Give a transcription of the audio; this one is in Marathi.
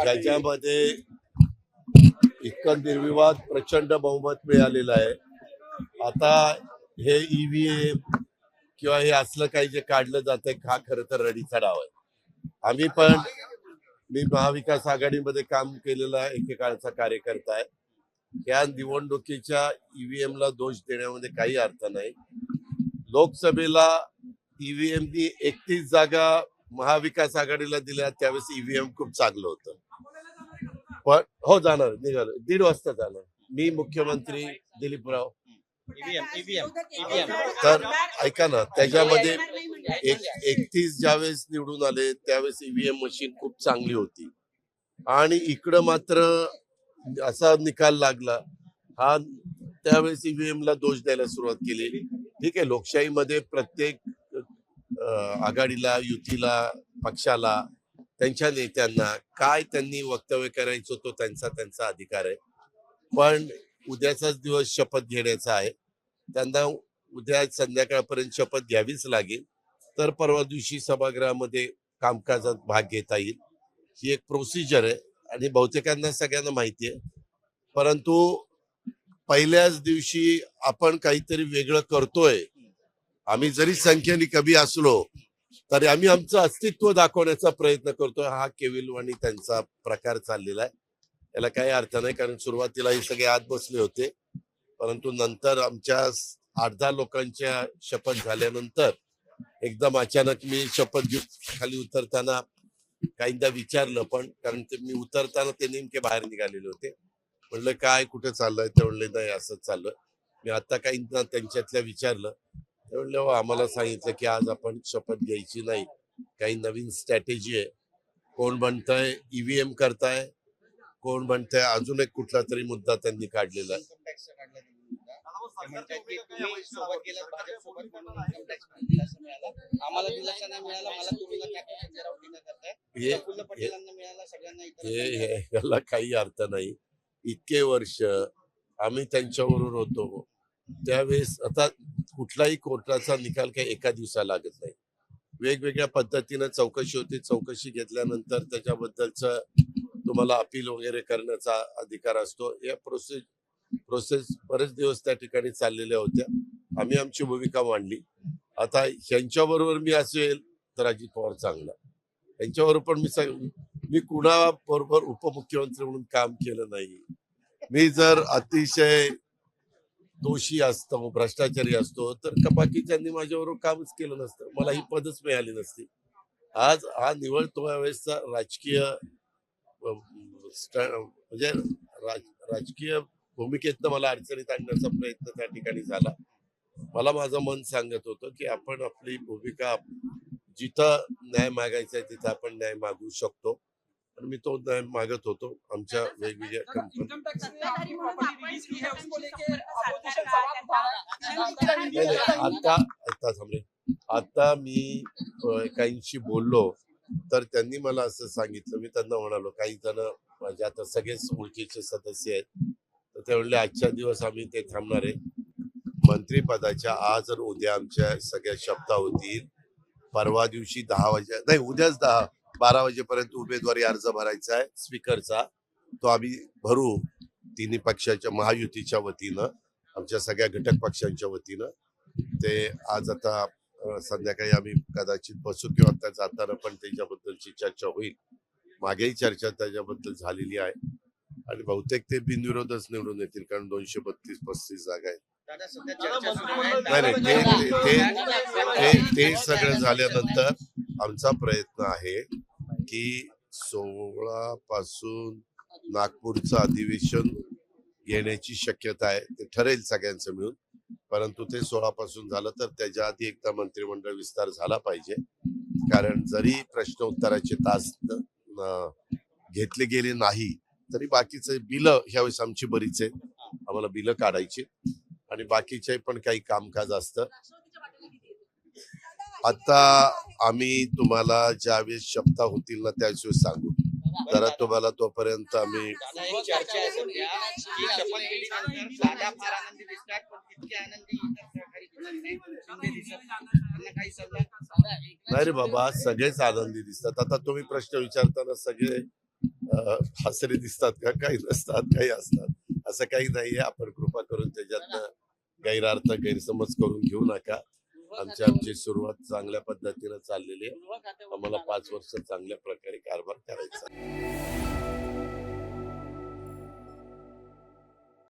त्याच्यामध्ये इतका निर्विवाद प्रचंड बहुमत मिळालेलं आहे. आता हे ईव्हीएम किंवा हे असलं काही जे काढलं जातंय हा खरं तर रडीचा डाव आहे. मी महाविकास आघाडीमध्ये काम केलेला एकेकाळचा कार्यकर्ता आहे. या निवडणुकीच्या ईव्हीएम ला दोष देण्यामध्ये काही अर्थ नाही. लोकसभेला ईव्हीएमनी 31 जागा महाविकास आघाडीला दिल्या, त्यावेळेस ईव्हीएम खूप चांगलं होतं. पण हो जाणार, निघाल 1:30 वाजता जाणार. मी मुख्यमंत्री दिलीपराव. तर ऐका ना, त्याच्यामध्ये 31 ज्यावेळेस निवडून आले त्यावेळेस ईव्हीएम मशीन खूप चांगली होती आणि इकडं मात्र असा निकाल लागला. हा त्यावेळेस ईव्हीएम ला दोष द्यायला सुरुवात केली. ठीक आहे, लोकशाहीमध्ये प्रत्येक आघाडीला, युतीला, पक्षाला, त्यांच्या नेत्यांना काय त्यांनी वक्तव्य करायचं तो त्यांचा अधिकार आहे. पण उद्याचाच दिवस शपथ घेण्याचा आहे. त्यांना उद्या संध्याकाळपर्यंत शपथ घ्यावीच लागेल. तर परवा दिवशी सभागृहामध्ये कामकाजात भाग घेता येईल. ही एक प्रोसिजर आहे आणि बहुतेकांना सगळ्यांना माहिती आहे. परंतु पहिल्याच दिवशी आपण काहीतरी वेगळं करतोय. आम्ही जरी संख्येने कमी असलो तरी आम्ही आमचं अस्तित्व दाखवण्याचा प्रयत्न करतोय. हा केविलवाणी त्यांचा प्रकार चाललेला आहे. याला काही अर्थ नाही, कारण सुरुवातीला हे सगळे आत बसले होते, परंतु नंतर आमच्या 8-10 लोकांच्या शपथ झाल्यानंतर एकदम अचानक मी शपथ घेऊन खाली उतरताना काहींदा विचारलं, पण कारण मी उतरताना ते नेमके बाहेर निघालेले होते. म्हणलं काय कुठे चाललंय? ते म्हणले नाही असंच चाललं. मी आता काहींना त्यांच्यातल्या विचारलं, ते म्हणले आम्हाला सांगितलं की आज आपण शपथ घ्यायची नाही, काही नवीन स्ट्रॅटेजी आहे. कोण म्हणतंय ईव्हीएम करताय, कोण म्हणतंय अजून एक कुठला तरी मुद्दा त्यांनी काढलेला आहे. याला काही अर्थ नाही. इतके वर्ष आम्ही त्यांच्याबरोबर होतो त्यावेळेस. आता कुठलाही कोर्टाचा निकाल काही एका दिवसाला लागत नाही. वेगवेगळ्या पद्धतीनं चौकशी होती. चौकशी घेतल्यानंतर त्याच्याबद्दलच तुम्हाला अपील वगैरे करण्याचा अधिकार असतो. या प्रोसेस बरेच दिवस त्या ठिकाणी चाललेल्या होत्या. आम्ही आमची भूमिका मांडली. आता ह्यांच्याबरोबर मी असेल तर अजित पवार चांगला, यांच्याबरोबर पण मी कुणाबरोबर उपमुख्यमंत्री म्हणून काम केलं नाही. मी जर अतिशय दोषी असतो, भ्रष्टाचारी असतो, तर बाकीच्यांनी माझ्याबरोबर कामच केलं नसतं, मला ही पदच मिळाली नसती. आज हा निवड वेळेसचा राजकीय म्हणजे राजकीय भूमिकेतनं मला अडचणीत आणण्याचा प्रयत्न त्या ठिकाणी झाला. मला माझं मन सांगत होतं की आपण आपली भूमिका, जिथं न्याय मागायचा आहे तिथं आपण न्याय मागू शकतो, आणि मी तो न्याय मागत होतो. आमच्या वेगवेगळ्या आता मी काहींशी बोललो तर त्यांनी मला असं सांगितलं, मी त्यांना म्हणालो काही जण माझे आता सगळेच ओळखीचे सदस्य आहेत, तर ते म्हणले आजच्या दिवस आम्ही ते थांबणार आहे. मंत्रिपदाच्या आज आणि उद्या आमच्या सगळ्या शपथा होतील. परवा दिवशी 10 वाजे नाही, उद्याच 12 वाजेपर्यंत उमेदवारी अर्ज भरायचा आहे स्पीकरचा. तो आम्ही भरू तिन्ही पक्षाच्या, महायुतीच्या वतीनं, आमच्या सगळ्या घटक पक्षांच्या वतीनं. ते आज आता संध्याकाळी आम्ही कदाचित बसू किंवा त्या जाताना पण त्याच्याबद्दलची चर्चा होईल. मागेही चर्चा त्याच्याबद्दल झालेली आहे आणि बहुतेक ते बिनविरोधच निवडून येतील, कारण 232-35 जागा आहेत. ते सगळं झाल्यानंतर आमचा प्रयत्न आहे की 16 पासून नागपूरचं अधिवेशन घेण्याची शक्यता आहे. ते ठरेल सगळ्यांचं मिळून, परंतु ते 16 पासून झालं तर त्याच्या आधी एकदा मंत्रिमंडळ विस्तार झाला पाहिजे. कारण जरी प्रश्न उत्तराचे तास घेतले गेले नाही तरी बाकीचे बिलं ह्यावेळेस आमची बरीच आहेत, आम्हाला बिलं काढायची आणि बाकीचे पण काही कामकाज असतं. आता आम्ही तुम्हाला ज्यावेळेस शपथा होतील ना त्यावेळेस सांगू, तर तुम्हाला तोपर्यंत आम्ही नाही रे बाबा, सगळेच आनंदी दिसतात. आता तुम्ही प्रश्न विचारताना सगळे हसरे दिसतात का? काही नसतात, काही असतात. असं काही नाहीये. आपण कृपा करून त्याच्यातनं गैरार्थ गैरसमज करून घेऊ नका. आमची सुरुवात चांगल्या पद्धतीनं चाललेली आहे. आम्हाला 5 वर्ष चांगल्या प्रकारे कारभार करायचा आहे.